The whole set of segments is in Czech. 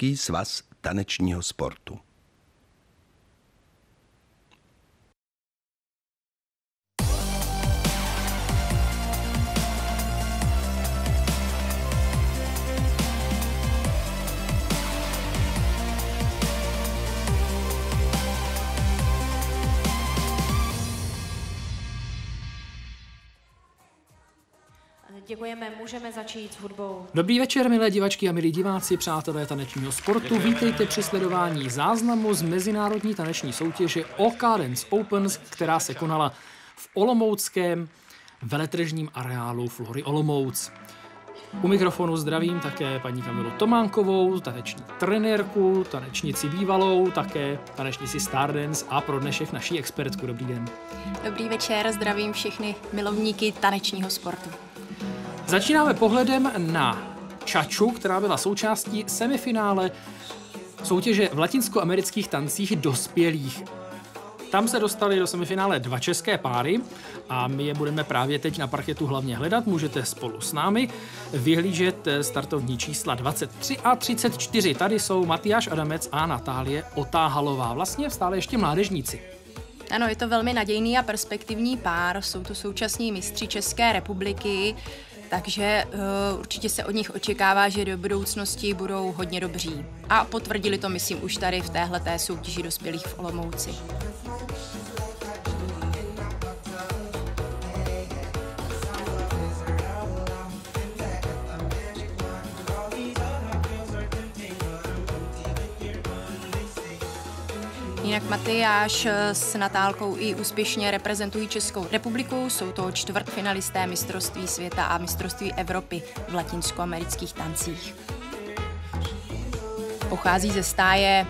Český svaz tanečního sportu. Děkujeme, můžeme začít s hudbou. Dobrý večer, milé divačky a milí diváci, přátelé tanečního sportu. Vítejte při sledování záznamu z mezinárodní taneční soutěže OK Dance Opens, která se konala v olomouckém veletržním areálu Flory Olomouc. U mikrofonu zdravím také paní Kamilu Tománkovou, taneční trenérku, tanečnici bývalou, také tanečnici Stardance a pro dnešek naší expertku. Dobrý den. Dobrý večer, zdravím všechny milovníky tanečního sportu. Začínáme pohledem na čaču, která byla součástí semifinále soutěže v latinskoamerických tancích dospělých. Tam se dostali do semifinále 2 české páry a my je budeme právě teď na parketu hlavně hledat. Můžete spolu s námi vyhlížet startovní čísla 23 a 34. Tady jsou Matyáš Adamec a Natálie Otáhalová, vlastně stále ještě mládežníci. Ano, je to velmi nadějný a perspektivní pár, jsou to současní mistři České republiky, takže určitě se od nich očekává, že do budoucnosti budou hodně dobří. A potvrdili to, myslím, už tady v téhleté soutěži dospělých v Olomouci. Jinak Matyáš s Natálkou i úspěšně reprezentují Českou republiku, jsou to čtvrtfinalisté mistrovství světa a mistrovství Evropy v latinskoamerických tancích. Pochází ze stáje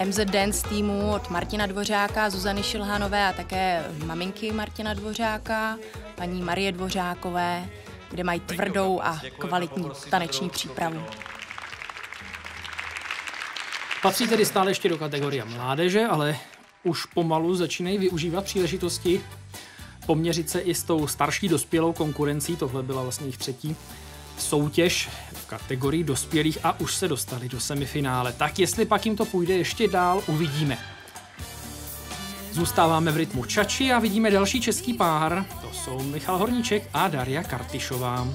MZ Dance týmu od Martina Dvořáka, Zuzany Šilhanové a také maminky Martina Dvořáka, paní Marie Dvořákové, kde mají tvrdou a kvalitní taneční přípravu. Patří tedy stále ještě do kategorie mládeže, ale už pomalu začínají využívat příležitosti poměřit se i s tou starší dospělou konkurencí. Tohle byla vlastně jejich 3. soutěž v kategorii dospělých a už se dostali do semifinále. Tak jestli pak jim to půjde ještě dál, uvidíme. Zůstáváme v rytmu čači a vidíme další český pár. To jsou Michal Horníček a Daria Kartyšová.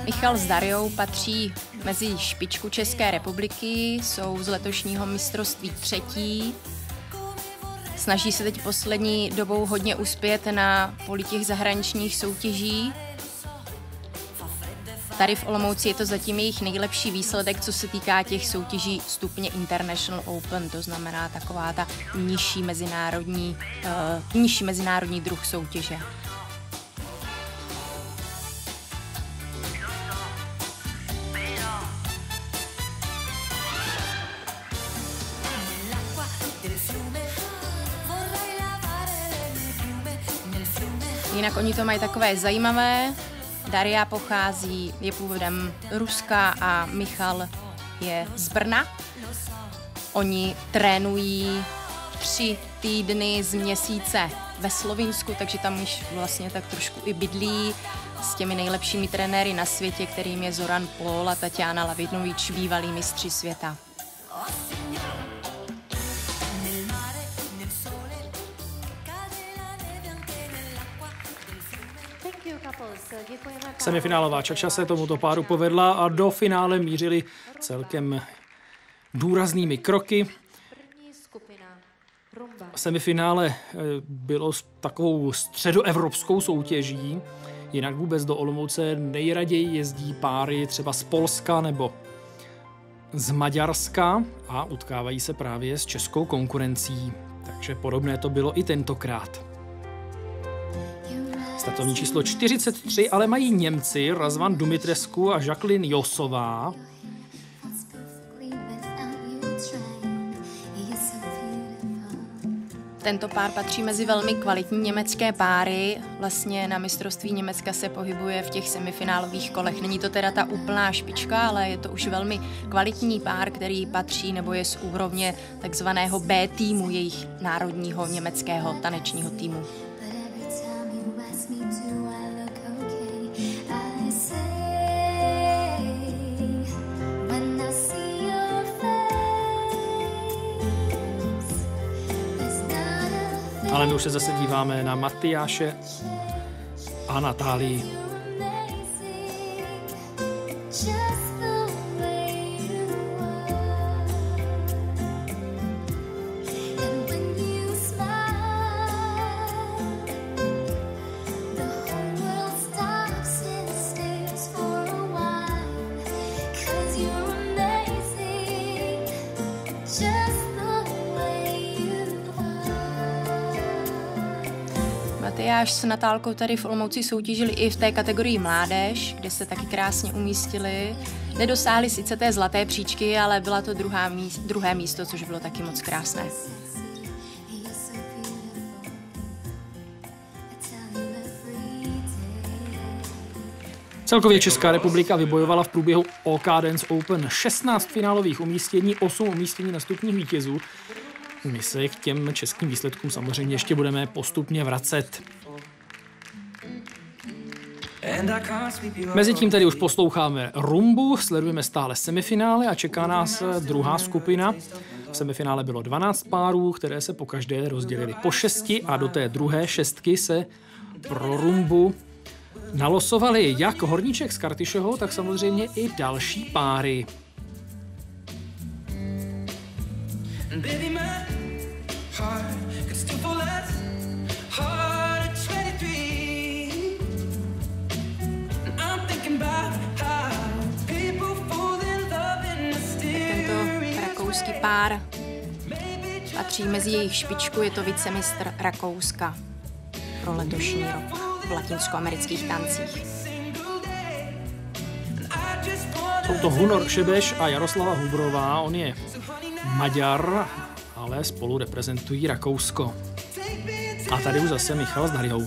Michal s Dariou patří mezi špičku České republiky, jsou z letošního mistrovství 3. Snaží se teď poslední dobou hodně uspět na poli těch zahraničních soutěží. Tady v Olomouci je to zatím jejich nejlepší výsledek, co se týká těch soutěží stupně International Open, to znamená taková ta nižší mezinárodní druh soutěže. Jinak oni to mají takové zajímavé. Daria je původem Ruska a Michal je z Brna. Oni trénují 3 týdny z měsíce ve Slovinsku, takže tam už vlastně tak trošku i bydlí s těmi nejlepšími trenéry na světě, kterým je Zoran Pol a Tatiana Lavinovič, bývalí mistři světa. Semifinálová čača se tomuto páru povedla a do finále mířili celkem důraznými kroky. Semifinále bylo s takovou středoevropskou soutěží, jinak vůbec do Olomouce nejraději jezdí páry třeba z Polska nebo z Maďarska a utkávají se právě s českou konkurencí. Takže podobné to bylo i tentokrát. Startovní číslo 43, ale mají Němci Razvan Dumitrescu a Jacqueline Josová. Tento pár patří mezi velmi kvalitní německé páry. Vlastně na mistrovství Německa se pohybuje v těch semifinálových kolech. Není to teda ta úplná špička, ale je to už velmi kvalitní pár, který patří nebo je z úrovně takzvaného B týmu jejich národního německého tanečního týmu. Ale my už se zase díváme na Matyáše a Natálii. Matyáš s Natálkou tady v Olomouci soutěžili i v té kategorii mládež, kde se taky krásně umístili. Nedosáhli sice té zlaté příčky, ale byla to druhé místo, což bylo taky moc krásné. Celkově Česká republika vybojovala v průběhu OK Dance Open 16 finálových umístění, 8 umístění na stupních vítězů. My se k těm českým výsledkům samozřejmě ještě budeme postupně vracet. Mezitím tedy už posloucháme rumbu, sledujeme stále semifinále a čeká nás druhá skupina. V semifinále bylo 12 párů, které se pokaždé rozdělily po 6 a do té druhé šestky se pro rumbu nalosovali jak Horníček s Kartyšovou, tak samozřejmě i další páry. Tento rakouský pár patří mezi jejich špičku, je to vicemistr Rakouska pro letošní rok v latinskoamerických tancích. Jsou to Hunor Šebeš a Jaroslava Hubrová, on je Maďar, ale spolu reprezentují Rakousko. A tady už zase Michal s Dariou.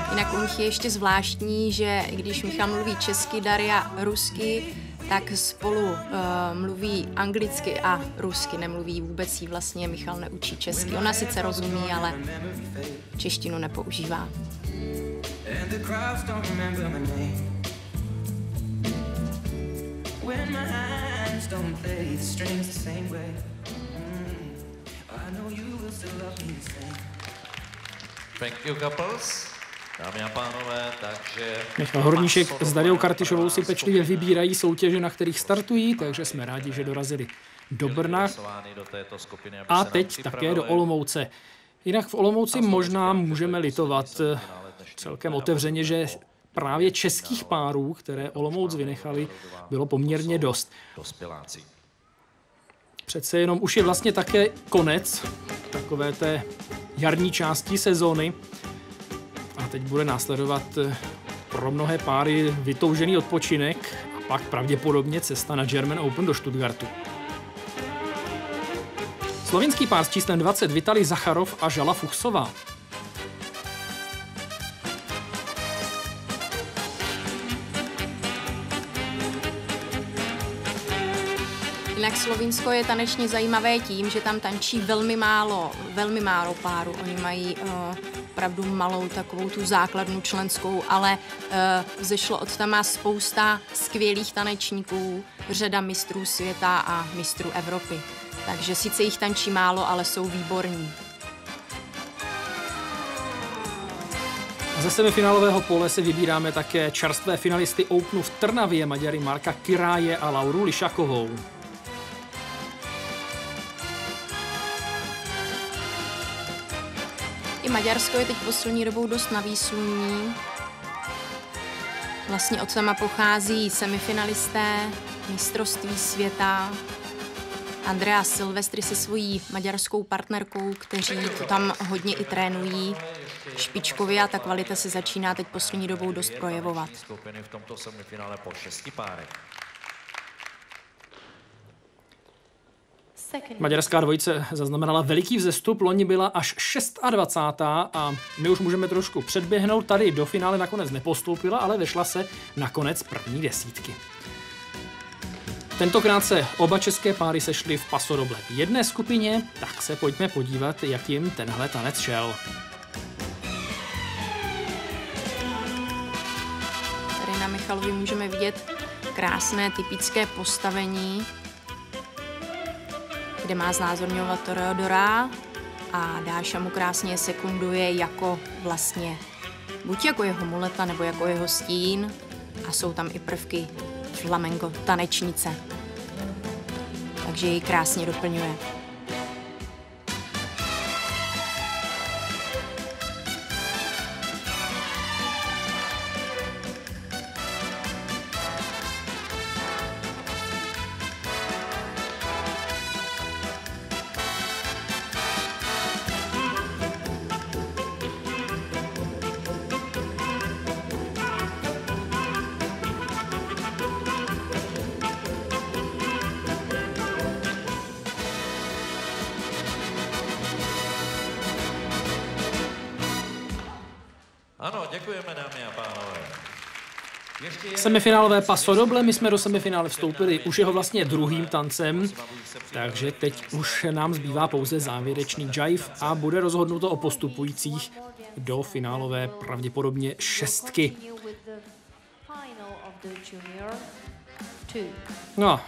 Jinak u nich je ještě zvláštní, že když Michal mluví česky, Daria rusky, tak spolu mluví anglicky a rusky, nemluví vůbec jí vlastně, Michal neučí česky. Ona sice rozumí, ale češtinu nepoužívá. Thank you, couples. Dámy a pánové, takže... Michal Horníček s Dariou Kartyšovou si pečlivě vybírají soutěže, na kterých startují, takže jsme rádi, že dorazili do Brna a teď také do Olomouce. Jinak v Olomouci možná můžeme litovat celkem otevřeně, že právě českých párů, které Olomouc vynechali, bylo poměrně dost. Přece jenom už je vlastně také konec takové té jarní části sezóny. A teď bude následovat pro mnohé páry vytoužený odpočinek a pak pravděpodobně cesta na German Open do Stuttgartu. Slovinský pár s číslem 20 Vitalij Zacharov a Žala Fuchsová. Jinak Slovinsko je tanečně zajímavé tím, že tam tančí velmi málo párů. Oni mají opravdu malou takovou tu základnu členskou, ale vzešlo od tam má spousta skvělých tanečníků, řada mistrů světa a mistrů Evropy. Takže sice jich tančí málo, ale jsou výborní. Ze semifinálového pole se vybíráme také čerstvé finalisty Openu v Trnavě, Maďary Marka Kiráje a Lauru Lišakovou. I Maďarsko je teď poslední dobou dost na výsluní. Vlastně od sama pochází semifinalisté mistrovství světa. Andrea Silvestri se svojí maďarskou partnerkou, kteří to tam hodně i trénují špičkově a ta kvalita se začíná teď poslední dobou dost projevovat. V tomto semifinále po 6 párech. Maďarská dvojice zaznamenala veliký vzestup, loni byla až 26. a my už můžeme trošku předběhnout. Tady do finále nakonec nepostoupila, ale vešla se nakonec první desítky. Tentokrát se oba české páry sešly v Paso Doble v jedné skupině, tak se pojďme podívat, jak jim tenhle tanec šel. Tady na Michalovi můžeme vidět krásné typické postavení, kde má znázorňovat Toreadora a Dáša mu krásně sekunduje jako vlastně buď jako jeho muleta nebo jako jeho stín a jsou tam i prvky flamenco tanečnice. Takže jej krásně doplňuje. Ano, děkujeme, dámy a pánové. Semifinálové Paso Doble, my jsme do semifinále vstoupili už jeho vlastně druhým tancem, takže teď už nám zbývá pouze závěrečný jive a bude rozhodnuto o postupujících do finálové pravděpodobně šestky. No,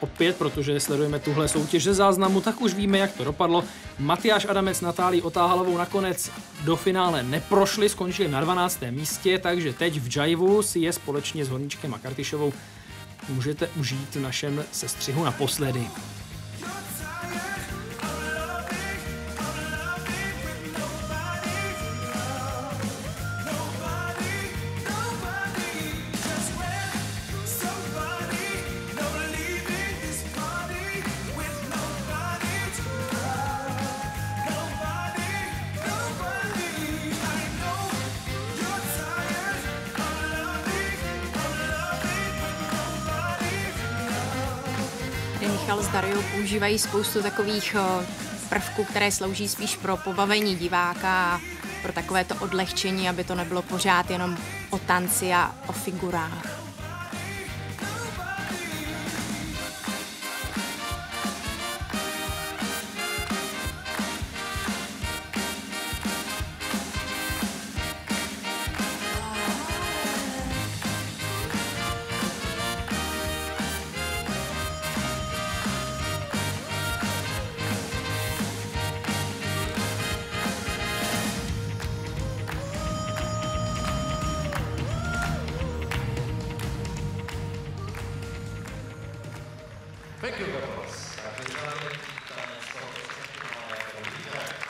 opět, protože sledujeme tuhle soutěž ze záznamu, tak už víme, jak to dopadlo. Matyáš Adamec, Natálii Otáhalovou nakonec do finále neprošli, skončili na 12. místě, takže teď v jiveu si je společně s Horníčkem a Kartyšovou můžete užít v našem sestřihu naposledy. Michal s Dariou používají spoustu takových prvků, které slouží spíš pro pobavení diváka a pro takovéto odlehčení, aby to nebylo pořád jenom o tanci a o figurách.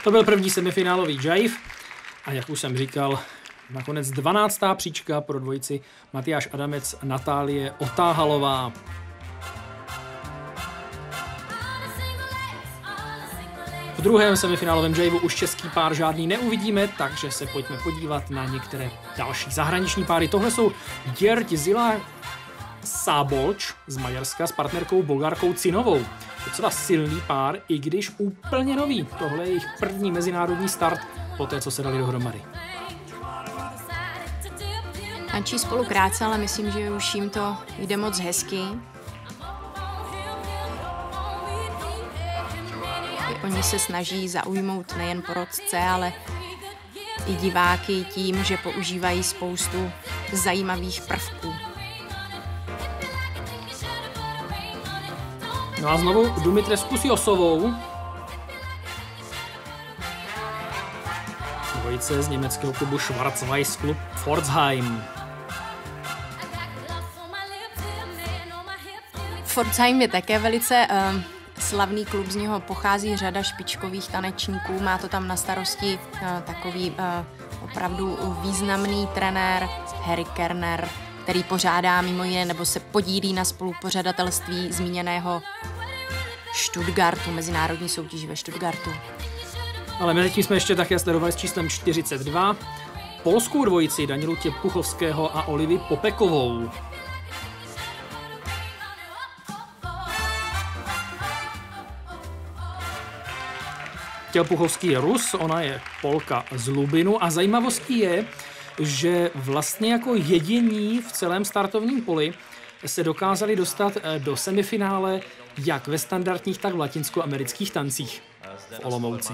To byl první semifinálový jive a jak už jsem říkal, nakonec 12. příčka pro dvojici Matyáš Adamec, Natálie Otáhalová. V druhém semifinálovém jiveu už český pár žádný neuvidíme, takže se pojďme podívat na některé další zahraniční páry. Tohle jsou György Zila Szabolcs z Maďarska s partnerkou Bogarkou Cinovou. Docela silný pár, i když úplně nový. Tohle je jejich první mezinárodní start po té, co se dali dohromady. Tančí spolu krátce, ale myslím, že už jim to jde moc hezky. I oni se snaží zaujmout nejen porodce, ale i diváky tím, že používají spoustu zajímavých prvků. No a znovu Dumitrescu s Josovou. Dvojice z německého klubu Schwarz-Weiß Club Pforzheim. Pforzheim je také velice slavný klub, z něho pochází řada špičkových tanečníků, má to tam na starosti takový opravdu významný trenér Harry Kerner, který pořádá mimo jiné nebo se podílí na spolupořadatelství zmíněného Stuttgartu, mezinárodní soutěži ve Stuttgartu. Ale mezi tím jsme ještě také sledovali s číslem 42 polskou dvojici Danielu Těpuchovského a Olivy Popekovou. Těpuchovský je Rus, ona je Polka z Lubinu a zajímavostí je, že vlastně jako jediní v celém startovním poli se dokázali dostat do semifinále jak ve standardních, tak v latinskoamerických tancích. v Olomouci.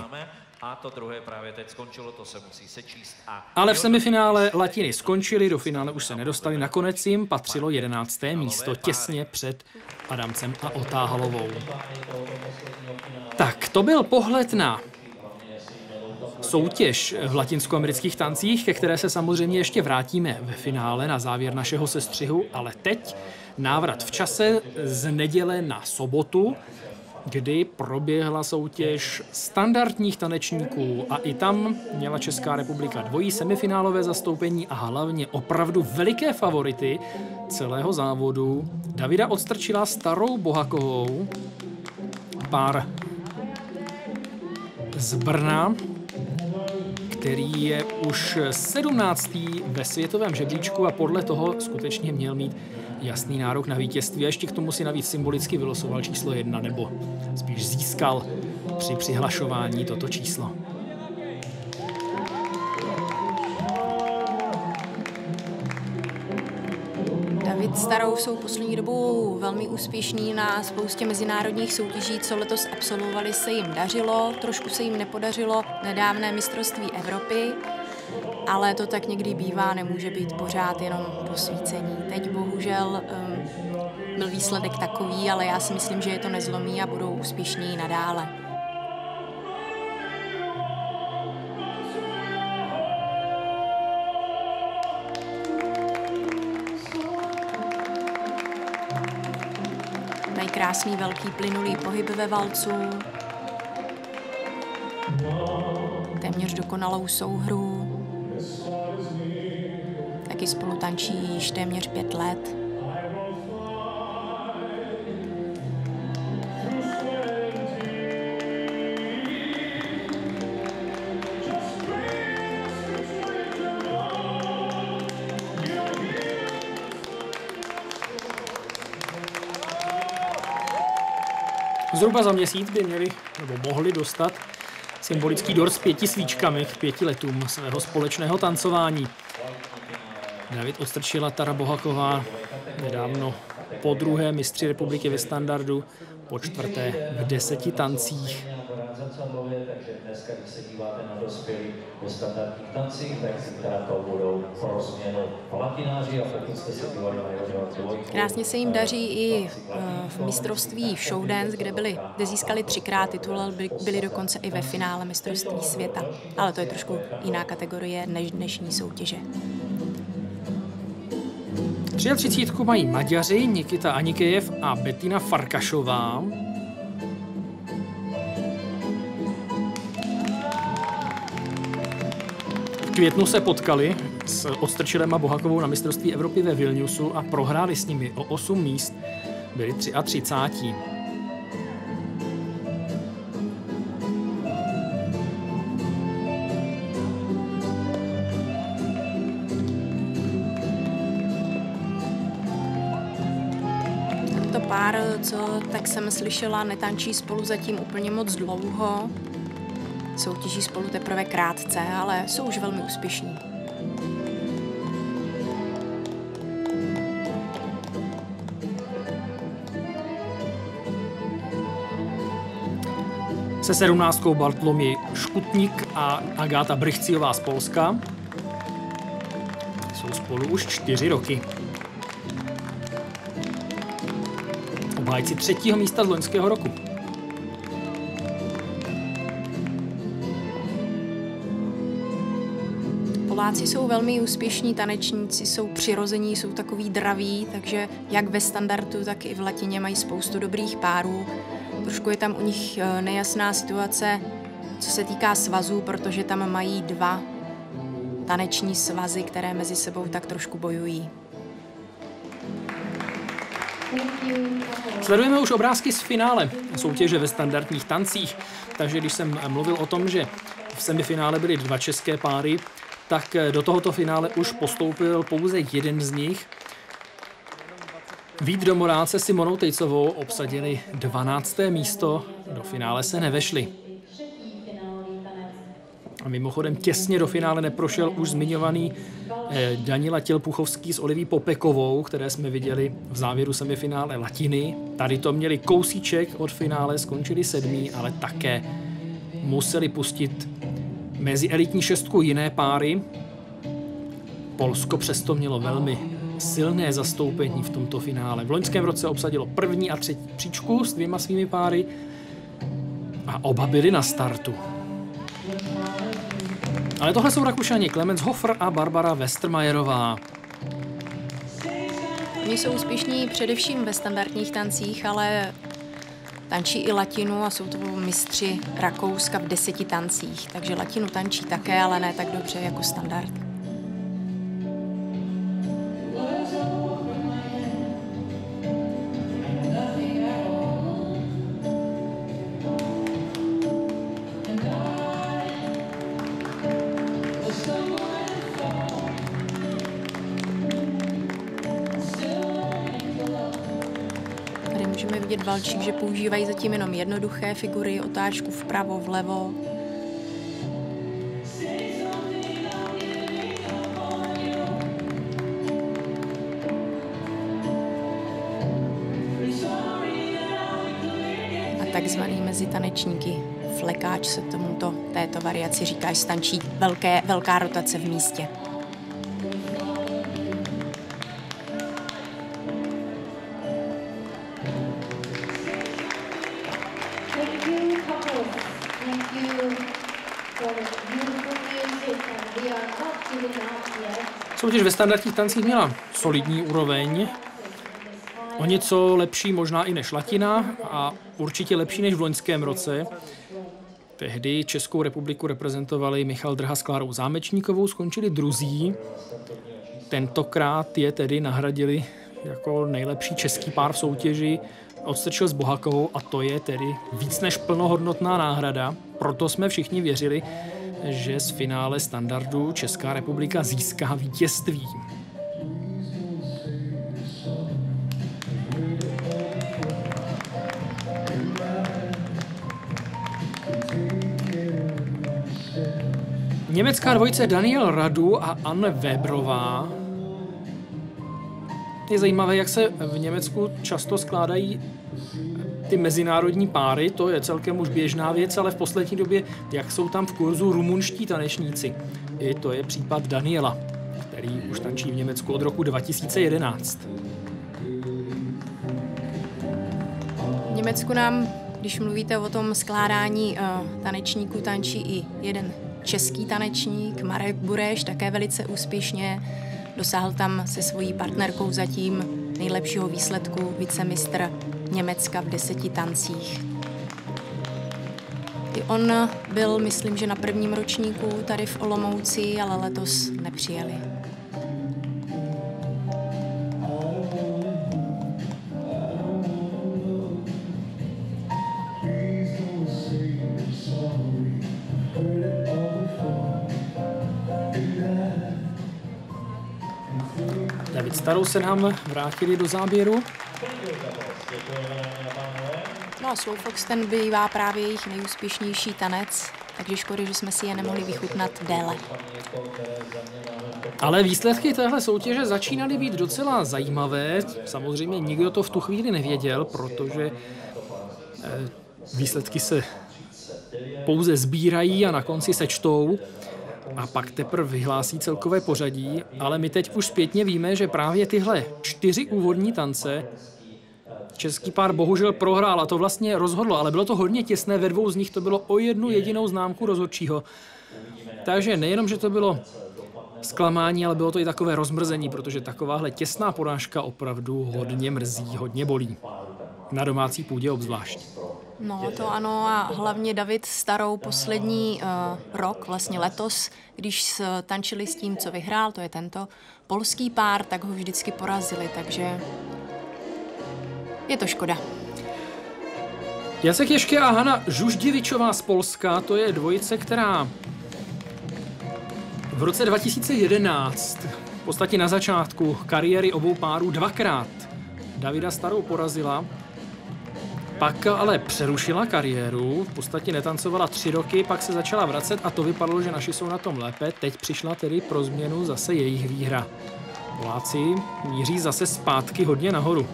A to druhé právě teď skončilo, to se musí sečíst. Ale v semifinále Latiny skončili, do finále už se nedostali, nakonec jim patřilo 11. místo, těsně před Adamcem a Otáhalovou. Tak, to byl pohled na soutěž v latinskoamerických tancích, ke které se samozřejmě ještě vrátíme ve finále na závěr našeho sestřihu, ale teď návrat v čase z neděle na sobotu, kdy proběhla soutěž standardních tanečníků a i tam měla Česká republika dvojí semifinálové zastoupení a hlavně opravdu veliké favority celého závodu. Davida Odstrčila s Tarou Bohakovou, pár z Brna, který je už 17. ve světovém žebříčku a podle toho skutečně měl mít jasný nárok na vítězství a ještě k tomu si navíc symbolicky vylosoval číslo 1, nebo spíš získal při přihlašování toto číslo. David s Tarou jsou poslední dobou velmi úspěšní na spoustě mezinárodních soutěží, co letos absolvovali, se jim dařilo, trošku se jim nepodařilo nedávné mistrovství Evropy, ale to tak někdy bývá, nemůže být pořád jenom posvícení. Teď bohužel byl výsledek takový, ale já si myslím, že je to nezlomí a budou úspěšní nadále. Mají krásný velký plynulý pohyb ve valcu, téměř dokonalou souhru. Taky spolu tančí již téměř 5 let. Zhruba za měsíc by měli nebo mohli dostat symbolický dort s 5 svíčkami k 5 letům svého společného tancování. David Odstrčila, Tara Bohaková, nedávno po druhé mistři republiky ve standardu, po čtvrté v 10 tancích. Takže dneska, když se díváte na dospělí ve standardních tancích, tak zítra to budou pro změnu latináři a pokud jste se dívali na jeho dvojku. Krásně se jim daří i v mistrovství v showdance, kde získali 3krát titul, byli dokonce i ve finále mistrovství světa. Ale to je trošku jiná kategorie než dnešní soutěže. 33 mají Maďaři, Nikita Anikejev a Bettina Farkašová. V květnu se potkali s Odstrčilem a Bohakovou na mistrovství Evropy ve Vilniusu a prohráli s nimi o 8 míst, byli 33. To pár, co tak jsem slyšela, netančí spolu zatím úplně moc dlouho. Soutěží spolu teprve krátce, ale jsou už velmi úspěšní. Se 17. Bartloměj Škutník a Agáta Brychciová z Polska. Jsou spolu už 4 roky. Obhájci 3. místa z loňského roku. Poláci jsou velmi úspěšní tanečníci, jsou přirození, jsou takový draví, takže jak ve standardu, tak i v latině mají spoustu dobrých párů. Trošku je tam u nich nejasná situace, co se týká svazů, protože tam mají 2 taneční svazy, které mezi sebou tak trošku bojují. Sledujeme už obrázky z finále soutěže ve standardních tancích, takže když jsem mluvil o tom, že v semifinále byly 2 české páry, tak do tohoto finále už postoupil pouze jeden z nich. Vít Domorán se Simonou Tejcovou obsadili 12. místo, do finále se nevešli. A mimochodem těsně do finále neprošel už zmiňovaný Danila Tělpuchovský s Oliví Popekovou, které jsme viděli v závěru semifinále Latiny. Tady to měli kousíček od finále, skončili 7., ale také museli pustit mezi elitní šestku jiné páry. Polsko přesto mělo velmi silné zastoupení v tomto finále. V loňském roce obsadilo první a třetí příčku s 2 svými páry a oba byli na startu. Ale tohle jsou Rakušani Klemens Hofer a Barbara Westermajerová. Oni jsou úspěšní především ve standardních tancích, ale tančí i latinu a jsou to mistři Rakouska v 10 tancích. Takže latinu tančí také, ale ne tak dobře jako standard. Můžeme vidět valčík, že používají zatím jenom jednoduché figury, otáčku vpravo, vlevo. A takzvaný mezi tanečníky flekáč se této variaci říká, že stančí velká rotace v místě. Soutěž ve standardních tancích měla solidní úroveň, o něco lepší možná i než latina a určitě lepší než v loňském roce. Tehdy Českou republiku reprezentovali Michal Drha s Klárou Zámečníkovou, skončili druzí. Tentokrát je tedy nahradili jako nejlepší český pár v soutěži Odstrčil s Bohakovou a to je tedy víc než plnohodnotná náhrada. Proto jsme všichni věřili, že z finále standardu Česká republika získá vítězství. Německá dvojice Daniel Radu a Anne Weberová. Je zajímavé, jak se v Německu často skládají ty mezinárodní páry, to je celkem už běžná věc, ale v poslední době, jak jsou tam v kurzu rumunští tanečníci. I to je případ Daniela, který už tančí v Německu od roku 2011. V Německu nám, když mluvíte o tom skládání tanečníků, tančí i jeden český tanečník, Marek Bureš, také velice úspěšně. Dosáhl tam se svojí partnerkou zatím nejlepšího výsledku, vicemistr Německa v 10 tancích. I on byl, myslím, že na prvním ročníku tady v Olomouci, ale letos nepřijeli. David Starou se nám vrátili do záběru. No a Slowfox, ten bývá právě jejich nejúspěšnější tanec, takže škoda, že jsme si je nemohli vychutnat déle. Ale výsledky téhle soutěže začínaly být docela zajímavé. Samozřejmě nikdo to v tu chvíli nevěděl, protože výsledky se pouze sbírají a na konci sečtou a pak teprve vyhlásí celkové pořadí, ale my teď už zpětně víme, že právě tyhle 4 úvodní tance český pár bohužel prohrál a to vlastně rozhodlo, ale bylo to hodně těsné, ve 2 z nich to bylo o 1 jedinou známku rozhodčího. Takže nejenom, že to bylo zklamání, ale bylo to i takové rozmrzení, protože takováhle těsná porážka opravdu hodně mrzí, hodně bolí. Na domácí půdě obzvlášť. No to ano a hlavně David Starou poslední rok, vlastně letos, když tančili s tím, co vyhrál, to je tento polský pár, tak ho vždycky porazili, takže je to škoda. Jacek Ješke a Hana Žužděvičová z Polska, to je dvojice, která v roce 2011, v podstatě na začátku kariéry obou párů 2krát Davida Starou porazila, pak ale přerušila kariéru, v podstatě netancovala 3 roky, pak se začala vracet a to vypadalo, že naši jsou na tom lépe. Teď přišla tedy pro změnu zase jejich výhra. Poláci míří zase zpátky hodně nahoru.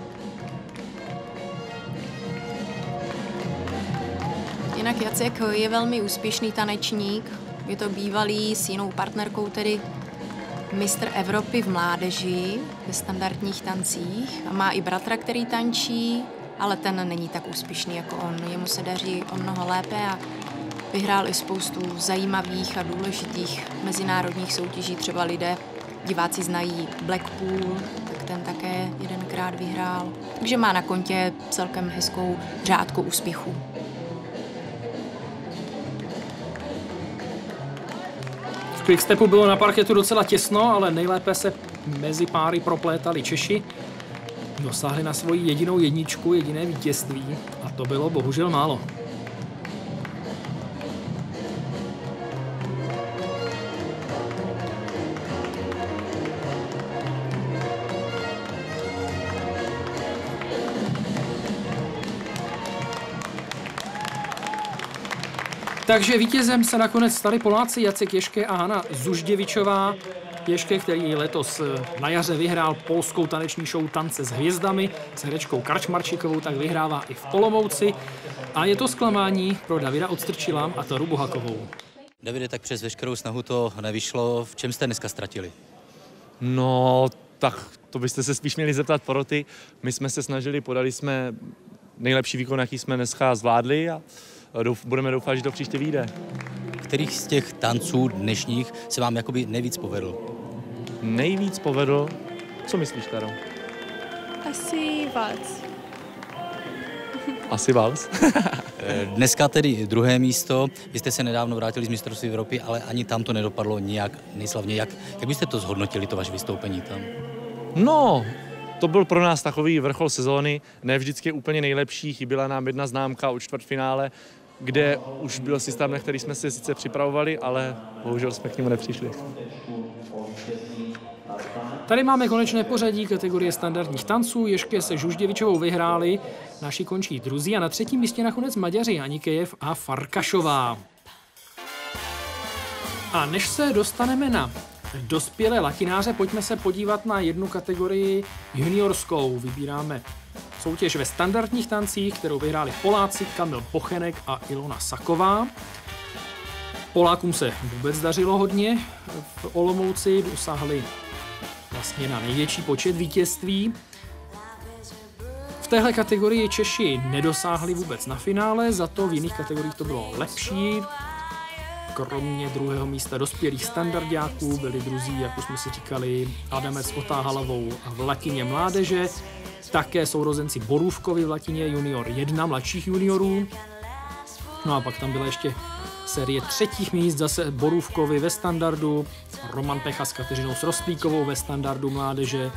Jinak Tak Jacek je velmi úspěšný tanečník. Je to bývalý s jinou partnerkou, tedy mistr Evropy v mládeži ve standardních tancích. A má i bratra, který tančí, ale ten není tak úspěšný jako on. Jemu se daří o mnoho lépe a vyhrál i spoustu zajímavých a důležitých mezinárodních soutěží. Třeba diváci znají Blackpool, tak ten také jedenkrát vyhrál. Takže má na kontě celkem hezkou řádku úspěchů. V quickstepu bylo na parketu docela těsno, ale nejlépe se mezi páry proplétali Češi. Dosáhli na svoji jedinou jedničku, jediné vítězství a to bylo bohužel málo. Takže vítězem se nakonec stali Poláci Jacek Ješke a Hana Zužděvičová. Ješke, který letos na jaře vyhrál polskou taneční show Tance s hvězdami s herečkou Kračmarčikovou, tak vyhrává i v Olomouci. A je to zklamání pro Davida Odstrčila a Taru Bohakovou. Davide, tak přes veškerou snahu to nevyšlo. V čem jste dneska ztratili? No, tak to byste se spíš měli zeptat poroty. My jsme se snažili, podali jsme nejlepší výkon, jaký jsme dneska zvládli a budeme doufat, že to příště vyjde. Kterých z těch tanců dnešních se vám jakoby nejvíc povedl? Nejvíc povedl? Co myslíš, Taro? Asi valc. Asi vals? Dneska tedy druhé místo. Vy jste se nedávno vrátili z mistrovství Evropy, ale ani tam to nedopadlo nijak nejslavně. Jak byste to zhodnotili, to vaše vystoupení tam? No, to byl pro nás takový vrchol sezóny. Ne vždycky úplně nejlepší. Chyběla nám jedna známka o čtvrtfinále, kde už byl systém, na který jsme se sice připravovali, ale bohužel jsme k němu nepřišli. Tady máme konečné pořadí kategorie standardních tanců. Ješke se Žužděvičovou vyhráli, naši končí druzí a na třetím místě nakonec Maďaři Anikejev a Farkašová. A než se dostaneme na dospělé latináře, pojďme se podívat na jednu kategorii juniorskou. Vybíráme soutěž ve standardních tancích, kterou vyhráli Poláci Kamil Pochenek a Ilona Saková. Polákům se vůbec dařilo hodně. V Olomouci dosáhli vlastně na největší počet vítězství. V téhle kategorii Češi nedosáhli vůbec na finále, za to v jiných kategoriích to bylo lepší. Kromě druhého místa dospělých standardáků byli druzí, jak už jsme si říkali, Adamec Otáhalovou v latině mládeže, také sourozenci Borůvkovi v latině junior 1 mladších juniorů. No a pak tam byla ještě série třetích míst, zase Borůvkovi ve standardu, Roman Pecha s Kateřinou Srostlíkovou ve standardu mládeže,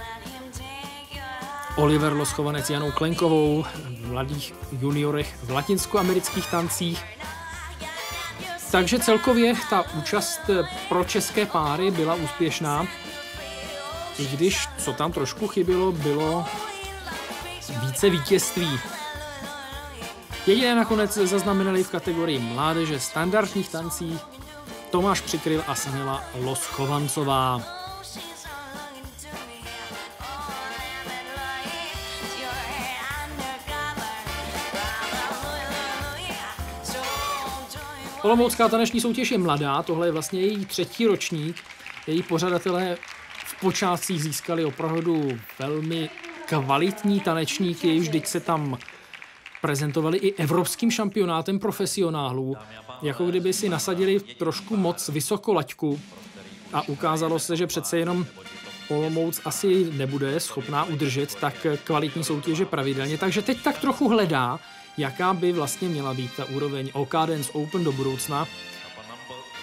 Oliver Loschovanec s Janou Klenkovou v mladých juniorech v latinskoamerických tancích. Takže celkově ta účast pro české páry byla úspěšná, i když co tam trošku chybělo, bylo více vítězství. Jediné nakonec zaznamenali v kategorii mládeže standardních tancích Tomáš Přikryl a Sanela Loschovancová. Olomoucká taneční soutěž je mladá, tohle je vlastně její třetí ročník. Její pořadatelé v počátcích získali opravdu velmi kvalitní tanečníky, už teď se tam prezentovali i evropským šampionátem profesionálů, jako kdyby si nasadili trošku moc vysoko laťku a ukázalo se, že přece jenom Olomouc asi nebude schopná udržet tak kvalitní soutěže pravidelně, takže teď tak trochu hledá, jaká by vlastně měla být ta úroveň OK Dance Open do budoucna.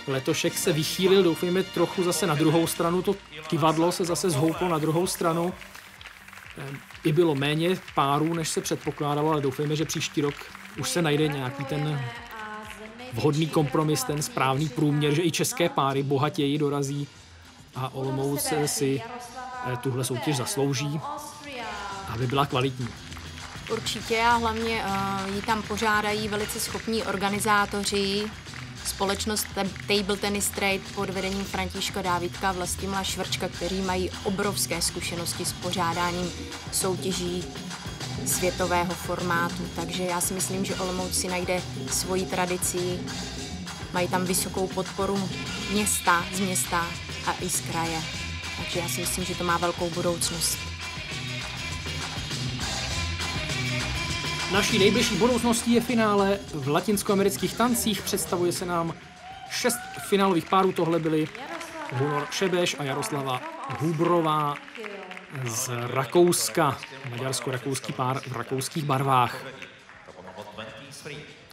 Letošek se vychýlil, doufejme trochu zase na druhou stranu, to kivadlo se zase zhouplo na druhou stranu. I bylo méně párů, než se předpokládalo, ale doufejme, že příští rok už se najde nějaký ten vhodný kompromis, ten správný průměr, že i české páry bohatěji dorazí a Olomouc si tuhle soutěž zaslouží, aby byla kvalitní. Určitě a hlavně ji tam pořádají velice schopní organizátoři, společnost Table Tennis Trade pod vedením Františka Dávidka a Vlastimila Švrčka, kteří mají obrovské zkušenosti s pořádáním soutěží světového formátu. Takže já si myslím, že Olomouc si najde svoji tradici, mají tam vysokou podporu z města a i z kraje. Takže já si myslím, že to má velkou budoucnost. Naší nejbližší budoucností je finále v latinskoamerických tancích. Představuje se nám 6 finálových párů. Tohle byly Hunor Šebeš a Jaroslava Hubrová z Rakouska. Maďarsko-rakouský pár v rakouských barvách.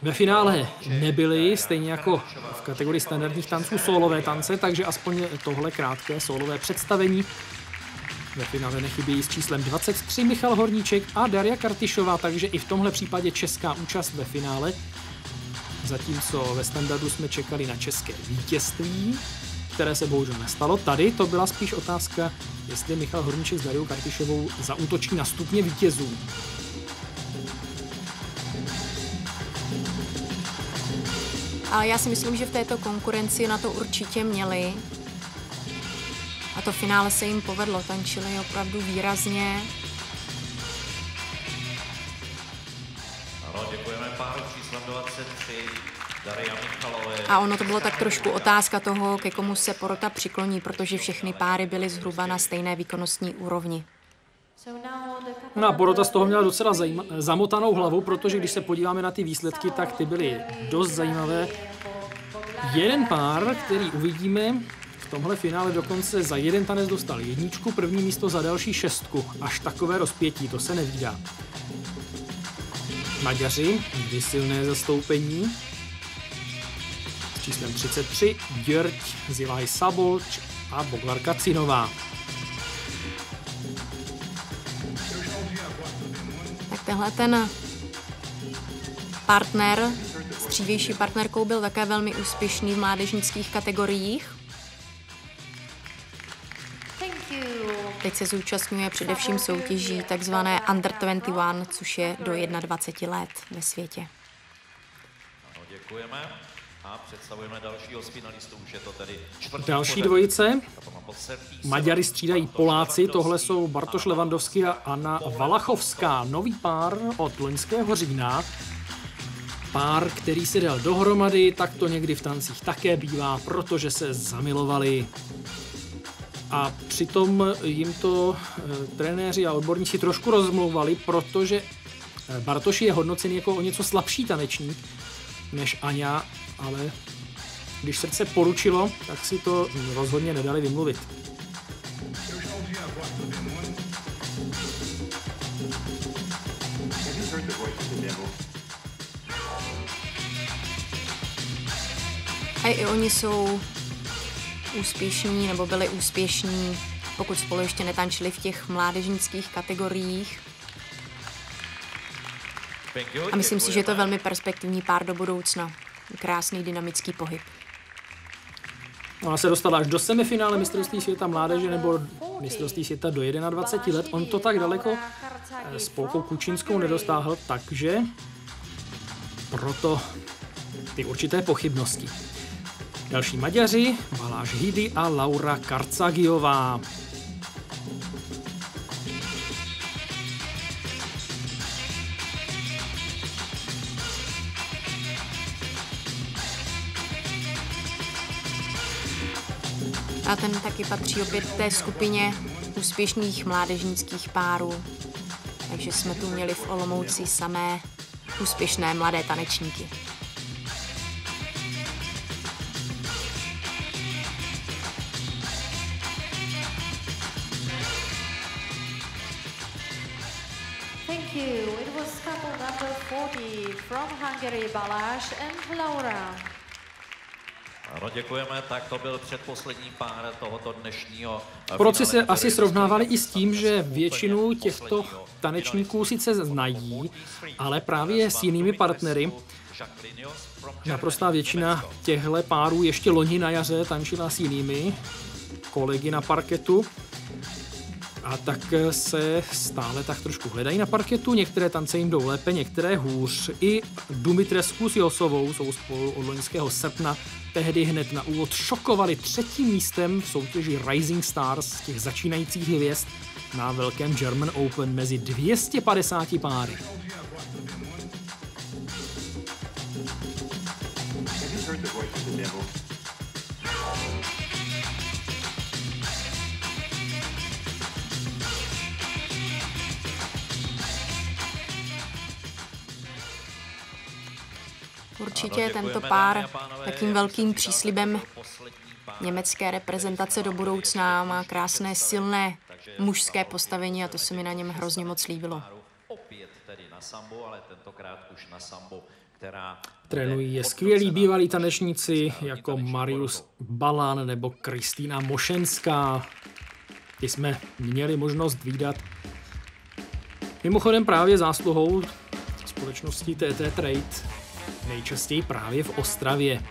Ve finále nebyly, stejně jako v kategorii standardních tanců, sólové tance, takže aspoň tohle krátké sólové představení. Ve finále nechybějí s číslem 23 Michal Horníček a Daria Kartyšová, takže i v tomhle případě česká účast ve finále. Zatímco ve standardu jsme čekali na české vítězství, které se bohužel nestalo. Tady to byla spíš otázka, jestli Michal Horníček s Dariou Kartyšovou zaútočí na stupně vítězů. Ale já si myslím, že v této konkurenci na to určitě měli. A to finále se jim povedlo, tančili opravdu výrazně. Ano, děkujeme páru číslem 23, Daria Michalové. A ono to bylo tak trošku otázka toho, ke komu se porota přikloní, protože všechny páry byly zhruba na stejné výkonnostní úrovni. No a porota z toho měla docela zamotanou hlavu, protože když se podíváme na ty výsledky, tak ty byly dost zajímavé. Jeden pár, který uvidíme v tomhle finále, dokonce za jeden tanec dostal jedničku, první místo za další 6. Až takové rozpětí, to se nevídá. Maďaři, vždy silné zastoupení. S číslem 33 György Zilaj Szabolcs a Boglar Kacinová. Tak tenhle ten partner s dřívější partnerkou byl také velmi úspěšný v mládežnických kategoriích. Teď se zúčastňuje především soutěží takzvané Under 21, což je do 21 let ve světě. Ano, děkujeme a představujeme dalšího finalistu, už je to tedy Další dvojice. Maďary střídají Poláci, tohle jsou Bartoš Levandovský a Anna Valachovská. Nový pár od loňského října. Pár, který se dal dohromady, tak to někdy v tancích také bývá, protože se zamilovali. A přitom jim to trenéři a odborníci trošku rozmlouvali, protože Bartoš je hodnocený jako o něco slabší tanečník než Aňa, ale když srdce poručilo, tak si to rozhodně nedali vymluvit. A i oni jsou úspěšní, nebo byli úspěšní, pokud spolu ještě netančili v těch mládežnických kategoriích. A myslím si, že je to velmi perspektivní pár do budoucna. Krásný dynamický pohyb. Ona se dostala až do semifinále mistrovství světa mládeže nebo mistrovství světa do 21 let. On to tak daleko s Polkou Kučinskou nedostáhl, takže proto ty určité pochybnosti. Další Maďaři, Balázs Hidy a Laura Karcagiová. A ten taky patří opět k té skupině úspěšných mládežnických párů. Takže jsme tu měli v Olomouci samé úspěšné mladé tanečníky. Thank you. It was couple number 40 from Hungary, Balázs and Laura. Ano, děkujeme, tak to byl předposlední pár tohoto dnešního Proci se asi srovnávali i s tím, že většinu těchto tanečníků sice znají, ale právě s jinými partnery. Naprostá většina těchto párů ještě loni na jaře tančila s jinými kolegy na parketu. A tak se stále tak trošku hledají na parketu, některé tance jim jdou lépe, některé hůř. I Dumitrescu s Josovou jsou spolu od loňského srpna tehdy hned na úvod šokovali 3. místem v soutěži Rising Stars z těch začínajících hvězd. na velkém German Open mezi 250 páry. Určitě je tento pár takým velkým příslibem německé reprezentace do budoucna, má krásné, silné mužské postavení a to se mi na něm hrozně moc líbilo. Trénují je skvělí bývalí tanečníci jako Marius Balan nebo Kristýna Mošenská. Ty jsme měli možnost vídat. Mimochodem právě zásluhou společnosti TT Trade nejčastěji právě v Ostravě.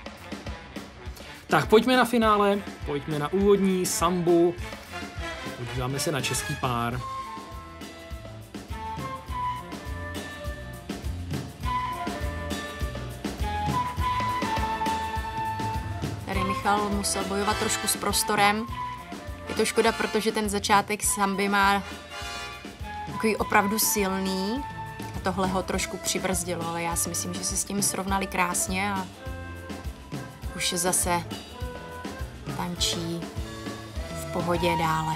Tak pojďme na finále, pojďme na úvodní sambu. Podíváme se na český pár. Tady Michal musel bojovat trošku s prostorem. Je to škoda, protože ten začátek samby má takový opravdu silný. A tohle ho trošku přibrzdilo, ale já si myslím, že se s tím srovnali krásně a už zase tančí v pohodě dále.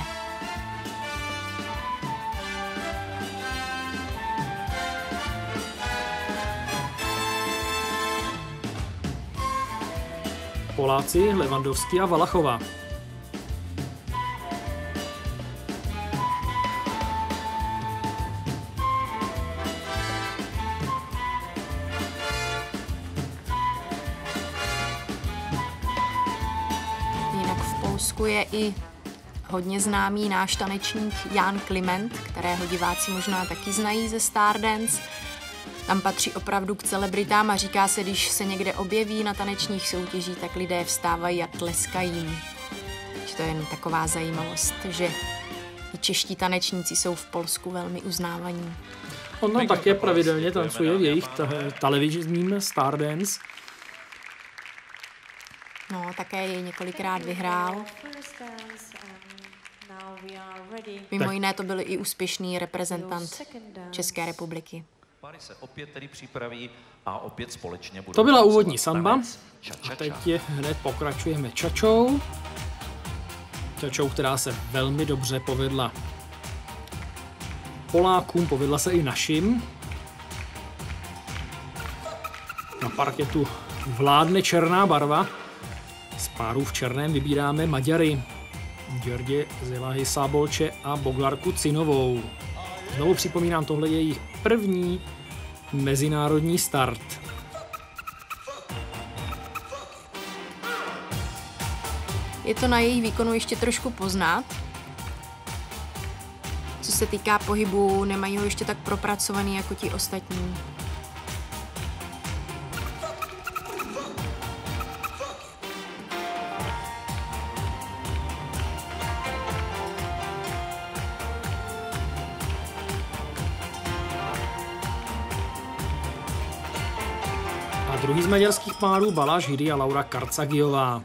Poláci Levandovský a Valachová. Jinak v Polsku je i hodně známý náš tanečník Jan Kliment, kterého diváci možná taky znají ze Stardance. Tam patří opravdu k celebritám a říká se, když se někde objeví na tanečních soutěžích, tak lidé vstávají a tleskají mu. To je jen taková zajímavost, že i čeští tanečníci jsou v Polsku velmi uznávaní. On tam také pravidelně tancuje v jejich televizním Stardance. No, také jej několikrát vyhrál. Mimo jiné to byl i úspěšný reprezentant České republiky. Páry se opět tedy připraví a opět společně budou. To byla úvodní samba. A teď hned pokračujeme čačou. Čačou, která se velmi dobře povedla Polákům, povedla se i našim. Na parketu vládne černá barva. Z párů v černém vybíráme Maďary. George Zelahy Sábolče a Boglarku Cinovou. Znovu připomínám, tohle je jejich první mezinárodní start. Je to na jejich výkonu ještě trošku poznat. Co se týká pohybu, nemají ho ještě tak propracovaný jako ti ostatní. A druhý z maďarských párů Balázs Hidi a Laura Karcagiová.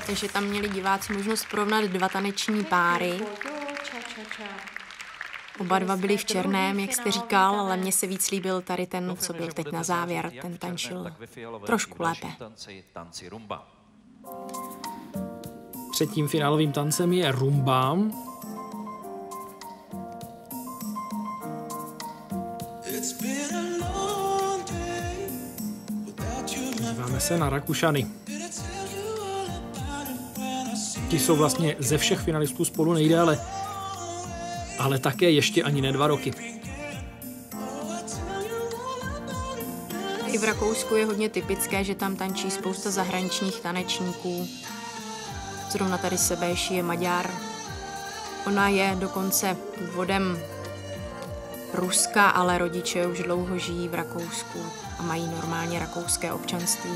Takže tam měli diváci možnost porovnat dva taneční páry. Oba dva byli v černém, jak jste říkal, ale mně se víc líbil tady ten, co byl teď na závěr. Ten tančil trošku lépe. Třetím finálovým tancem je rumba. Díváme se na Rakušany. Ti jsou vlastně ze všech finalistů spolu nejdéle, ale také ještě ani ne 2 roky. I v Rakousku je hodně typické, že tam tančí spousta zahraničních tanečníků. Zrovna tady Sebeš je Maďar. Ona je dokonce původem Ruska, ale rodiče už dlouho žijí v Rakousku a mají normálně rakouské občanství.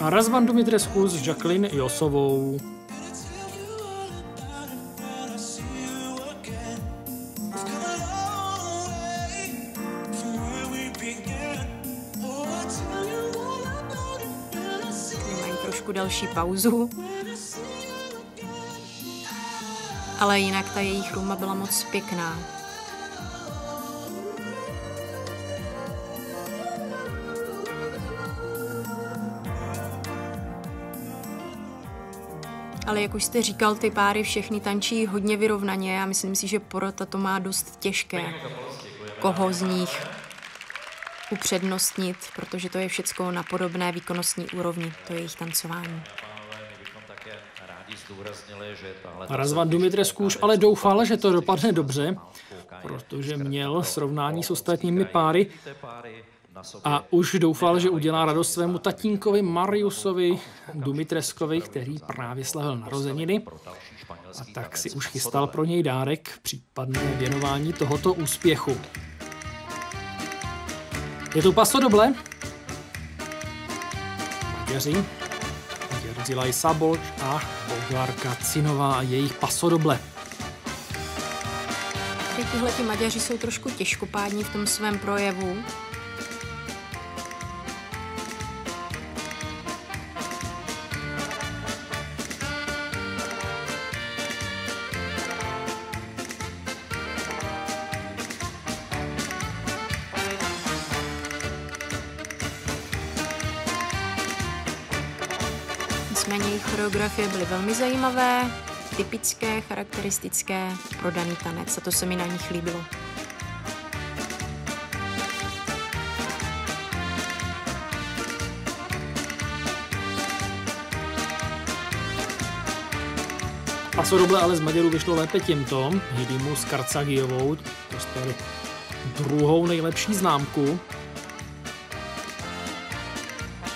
A Razvan Dumitrescu s Jacqueline Josovou. Mají trošku delší pauzu. Ale jinak ta jejich rumba byla moc pěkná. Ale jak už jste říkal, ty páry všechny tančí hodně vyrovnaně a myslím si, že porota to má dost těžké. Koho z nich upřednostnit, protože to je všecko na podobné výkonnostní úrovni, to je jejich tancování. A Razvan Dumitrescu už ale doufal, že to dopadne dobře, protože měl srovnání s ostatními páry a už doufal, že udělá radost svému tatínkovi Mariusovi Dumitrescovi, který právě slavil narozeniny. A tak si už chystal pro něj dárek, případné věnování tohoto úspěchu. Je tu Paso Doble. Maďaři Jerzilaj Szabolcs a Božárka Cinová a jejich Paso Doble. Tihleti Maďaři jsou trošku těžkopádní v tom svém projevu. Nicméně jejich choreografie byly velmi zajímavé, typické, charakteristické pro daný tanec a to se mi na nich líbilo. Paso Doble ale z Maďarů vyšlo lépe tímto. Hidimu s Karcagijovou dostali druhou nejlepší známku.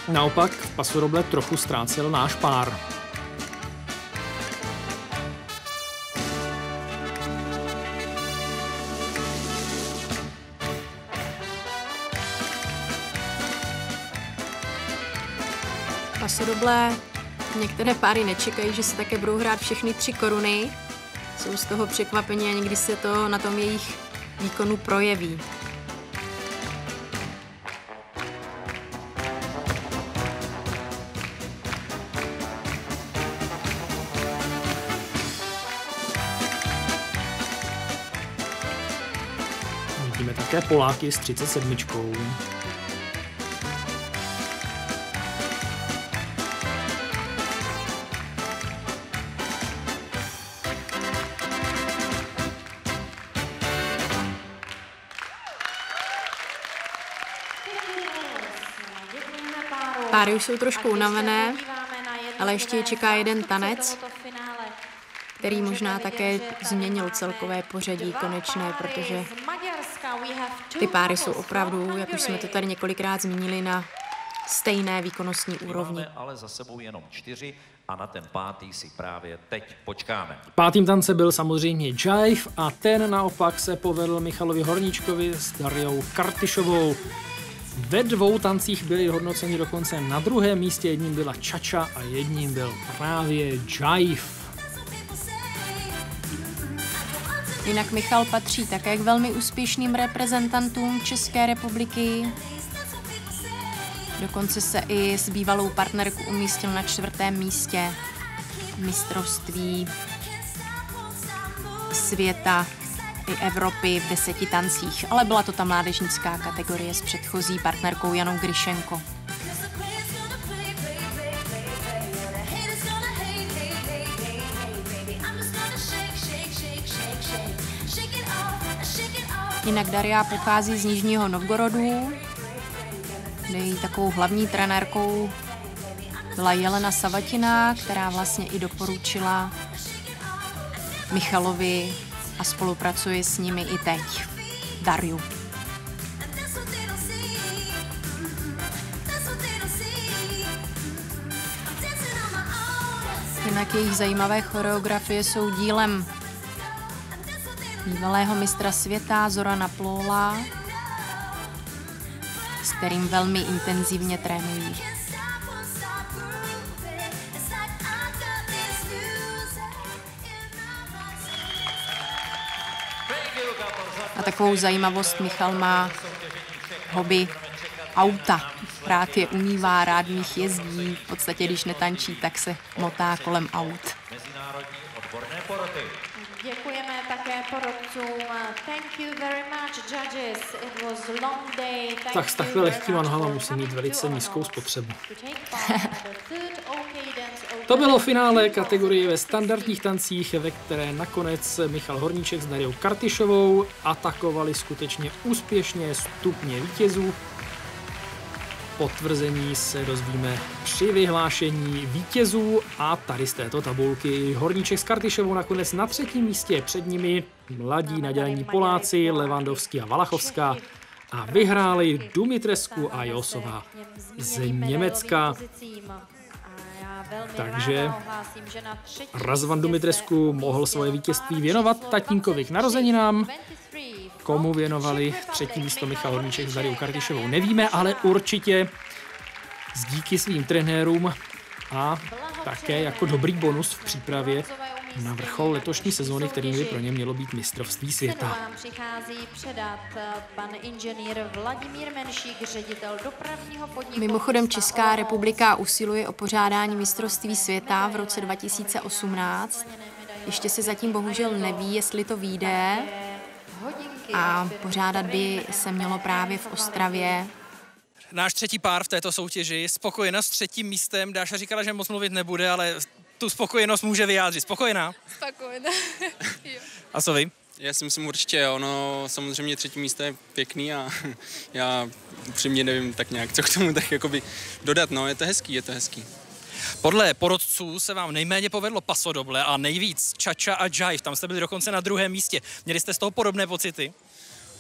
Naopak v Paso Doble trochu ztrácel náš pár. Paso Doble některé páry nečekají, že se také budou hrát všechny 3 koruny. Jsou z toho překvapení a někdy se to na tom jejich výkonu projeví. Vidíme také Poláky s 37. Páry už jsou trošku unavené, ale ještě je čeká jeden tanec, který možná také změnil celkové pořadí konečné, protože ty páry jsou opravdu, jak už jsme to tady několikrát zmínili, na stejné výkonnostní úrovni. Ale za sebou jenom 4 a na ten 5. si právě teď počkáme. Pátým tance byl samozřejmě jive a ten naopak se povedl Michalovi Horníčkovi s Dariou Kartyšovou. Ve 2 tancích byli hodnoceni dokonce na 2. místě, jedním byla cha-cha a jedním byl právě jive. Jinak Michal patří také k velmi úspěšným reprezentantům České republiky. Dokonce se i s bývalou partnerkou umístil na 4. místě mistrovství světa i Evropy v 10 tancích, ale byla to ta mládežnická kategorie s předchozí partnerkou Janou Gryšenko. Jinak Daria pochází z Nižního Novgorodu, kde je takovou hlavní trenérkou byla Jelena Savatina, která vlastně i doporučila Michalovi a spolupracuje s nimi i teď. Dariu. Jinak jejich zajímavé choreografie jsou dílem bývalého mistra světa Zorana Plola, s kterým velmi intenzivně trénují. A takovou zajímavost Michal má hobby auta. Rád je umývá, rád v nich jezdí. V podstatě, když netančí, tak se motá kolem aut. Mezinárodní odborné poroty. Děkujeme také porodcům. Thank you very much, judges. It was long day. Tak s takhle lehkýma nohama musí mít velice nízkou spotřebu. To bylo finále kategorie ve standardních tancích, ve které nakonec Michal Horníček s Dariou Kartyšovou atakovali skutečně úspěšně stupně vítězů. Potvrzení se dozvíme při vyhlášení vítězů a tady z této tabulky Horníček s Kartyšovou nakonec na 3. místě, před nimi mladí nadělení Poláci Levandovský a Valachovská a vyhráli Dumitrescu a Josová z Německa. Takže Razvan Dumitrescu mohl svoje vítězství věnovat tatínkovi k narozeninám. Komu věnovali 3. místo Michal Horníček s Dariou Kartyšovou, nevíme, ale určitě díky svým trenérům a také jako dobrý bonus v přípravě na vrchol letošní sezóny, kterým by pro ně mělo být mistrovství světa. Přichází předat pan inženýr Vladimír Menšík, ředitel dopravního podniku. Mimochodem Česká republika usiluje o pořádání mistrovství světa v roce 2018. Ještě se zatím bohužel neví, jestli to vyjde. A pořádat by se mělo právě v Ostravě. Náš třetí pár v této soutěži, spokojenost s 3. místem. Dáša říkala, že moc mluvit nebude, ale tu spokojenost může vyjádřit. Spokojená? Spokojená. A co vy? Já si myslím určitě, ono samozřejmě 3. místo je pěkný a já upřímně nevím tak nějak, co k tomu tak jakoby dodat, no je to hezký. Podle porodců se vám nejméně povedlo pasodoble a nejvíc čača a jive. Tam jste byli dokonce na 2. místě. Měli jste z toho podobné pocity?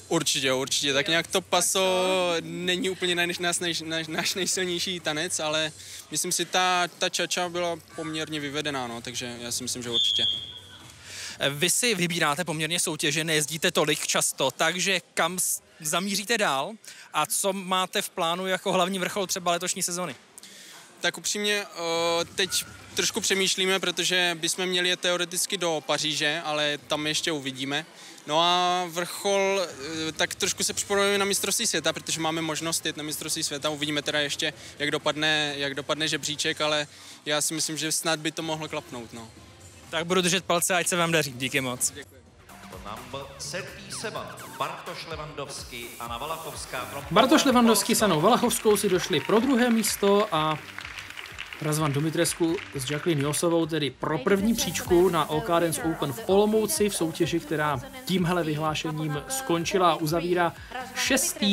Určitě. Tak nějak to paso není úplně náš nejsilnější tanec, ale myslím si, ta čača byla poměrně vyvedená, no, takže já si myslím, že určitě. Vy si vybíráte poměrně soutěže, nejezdíte tolik často, takže kam zamíříte dál a co máte v plánu jako hlavní vrchol třeba letošní sezony? Tak upřímně teď trošku přemýšlíme, protože bychom měli jet teoreticky do Paříže, ale tam ještě uvidíme. No a vrchol, tak trošku se připravujeme na mistrovství světa, protože máme možnost jet na mistrovství světa. Uvidíme teda ještě, jak dopadne žebříček, ale já si myslím, že snad by to mohlo klapnout. No. Tak budu držet palce, ať se vám daří. Díky moc. Děkuji. Bartoš Levandovský s Anou Valachovskou si došli pro 2. místo a Razvan Dumitrescu s Jacqueline Josovou tedy pro 1. příčku na OK Dance Open v Olomouci v soutěži, která tímhle vyhlášením skončila a uzavírá 6.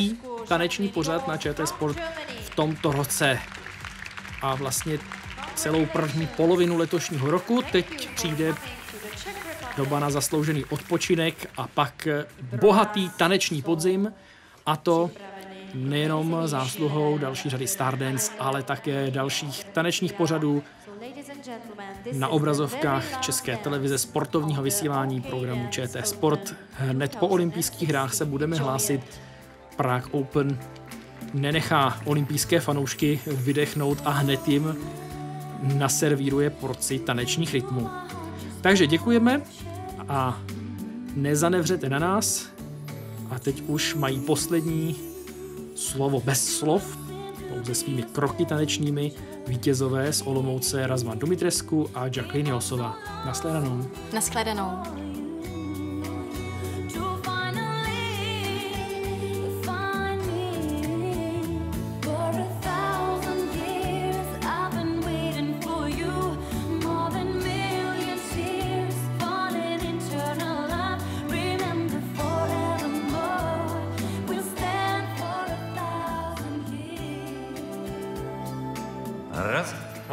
taneční pořad na ČT Sport v tomto roce. A vlastně celou první polovinu letošního roku teď přijde doba na zasloužený odpočinek a pak bohatý taneční podzim, a to nejenom zásluhou další řady Stardance, ale také dalších tanečních pořadů na obrazovkách České televize, sportovního vysílání programu ČT Sport. Hned po olympijských hrách se budeme hlásit. Prague Open nenechá olympijské fanoušky vydechnout a hned jim naservíruje porci tanečních rytmů. Takže děkujeme a nezanevřete na nás. A teď už mají poslední slovo bez slov, pouze svými kroky tanečními, vítězové z Olomouce Razvan Dumitrescu a Jacqueline Josová. Nashledanou. Nashledanou.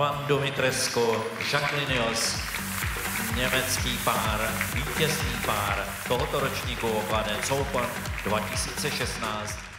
Antoine Dumitrescu, Jacqueline Jos, německý pár, vítězný pár tohoto ročníku Okladen Open 2016.